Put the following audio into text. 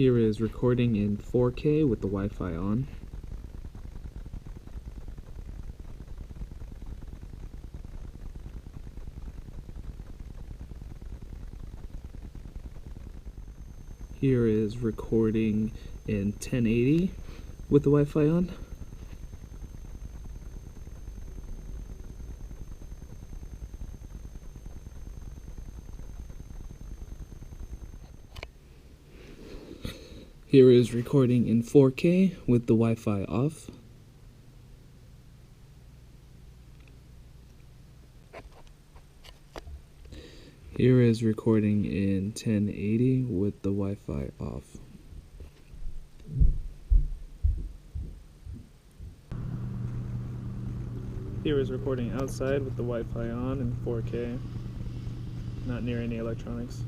Here is recording in 4K with the Wi-Fi on. Here is recording in 1080 with the Wi-Fi on. Here is recording in 4K with the Wi-Fi off. Here is recording in 1080 with the Wi-Fi off. Here is recording outside with the Wi-Fi on in 4K, not near any electronics.